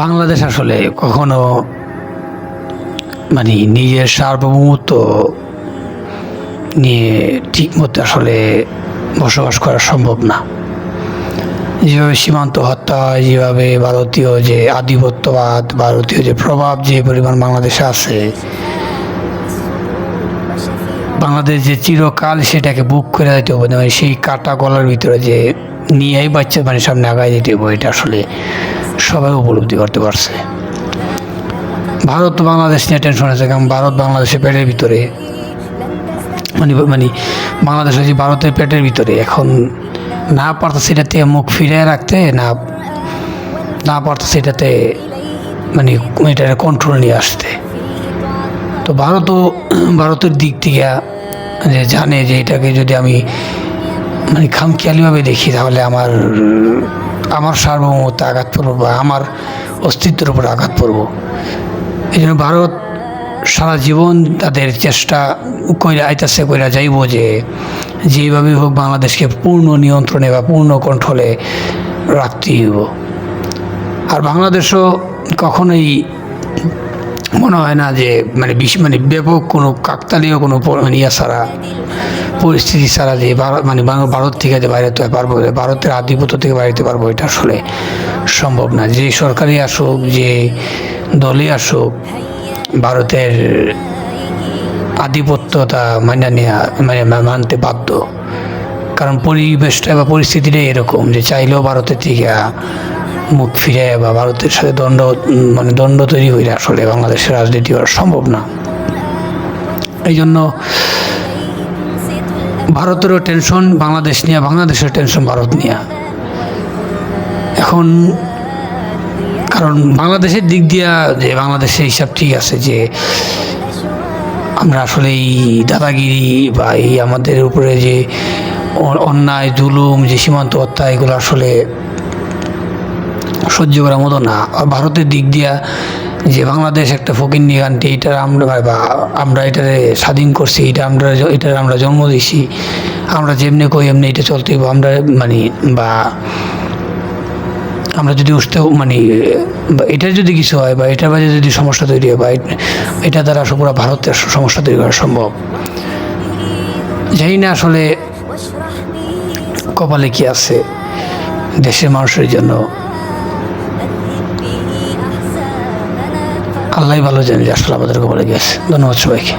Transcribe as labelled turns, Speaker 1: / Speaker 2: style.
Speaker 1: বাংলাদেশ আসলে কখনো নিজের সার্বভৌমত্ব নিয়ে ঠিকমতো আসলে বসবাস করা সম্ভব না। যেভাবে সীমান্ত হত্যা হয়, যেভাবে ভারতীয় যে আধিপত্যবাদ, ভারতীয় যে প্রভাব যে পরিমাণ বাংলাদেশে আছে, বাংলাদেশ যে চিরকাল সেটাকে বুক করে যেতে হবে, সেই কাটা গলার ভিতরে যে নিয়েই বাচ্চা সামনে আগায় যেতে হবে, এটা আসলে সবাই উপলব্ধি করতে পারছে। ভারত বাংলাদেশ নিয়ে টেনশন আছে, কারণ ভারত বাংলাদেশের পেটের ভিতরে বাংলাদেশ হচ্ছে ভারতের পেটের ভিতরে। এখন না পারতো সেটাতে মুখ ফিরিয়ে রাখতে, না পারতো সেটাতে এটার কন্ট্রোল নিয়ে আসতে। তো ভারতের দিক থেকে যে জানে যে এটাকে যদি আমি খামখেয়ালিভাবে দেখি, তাহলে আমার সার্বভৌমত্ব আঘাত পড়বো বা আমার অস্তিত্বের উপর আঘাত পড়বো। এই জন্য ভারত সারা জীবন তাদের চেষ্টা কইরা যাইব যে যেভাবে হোক বাংলাদেশকে পূর্ণ নিয়ন্ত্রণে বা পূর্ণ কন্ট্রোলে রাখতেই হইব। আর বাংলাদেশও কখনোই মনে হয় না যে ব্যাপক কোনো কাকতালীয় কোনো পরিস্থিতি ছাড়া যে ভারত থেকে যে বাইরে হতে পারবো, ভারতের আধিপত্য থেকে বাইরে পারবো, এটা আসলে সম্ভব না। যে সরকারই আসুক, যে দলই আসুক, ভারতের আধিপত্যতা মানতে বাধ্য। কারণ পরিবেশটা বা পরিস্থিতিটাই এরকম যে চাইলেও ভারতের থেকে মুখ ফিরে বা ভারতের সাথে দ্বন্দ্ব তৈরি হইলে আসলে বাংলাদেশের রাজনীতি করা সম্ভব না। এই জন্য ভারতেরও টেনশন বাংলাদেশ নিয়ে, বাংলাদেশের টেনশন ভারত নিয়ে। এখন কারণ বাংলাদেশের দিক দিয়া যে বাংলাদেশের হিসাব ঠিক আছে যে আমরা আসলে এই দাদাগিরি বা এই আমাদের উপরে যে অন্যায় জুলুম, যে সীমান্ত হত্যা, এগুলো আসলে সহ্য করার মতো না। ভারতের দিক দিয়া যে বাংলাদেশ একটা ফকিন্নি কান্ট্রি, এটার আমরা এটারে স্বাধীন করছি, এটার আমরা জন্ম দিয়েছি, আমরা যেমনি কই এমনি এটা চলতে আমরা বা আমরা যদি এটার যদি কিছু হয় বা এটার বাজে যদি সমস্যা তৈরি হয় বা এটা দ্বারা পুরো ভারতের সমস্যা তৈরি করা সম্ভব। জানি না আসলে কপালে কি আছে দেশের মানুষের জন্য, আল্লাহ ভালো জানে যে আসলে আমাদের কপালে কি আছে। ধন্যবাদ সবাইকে।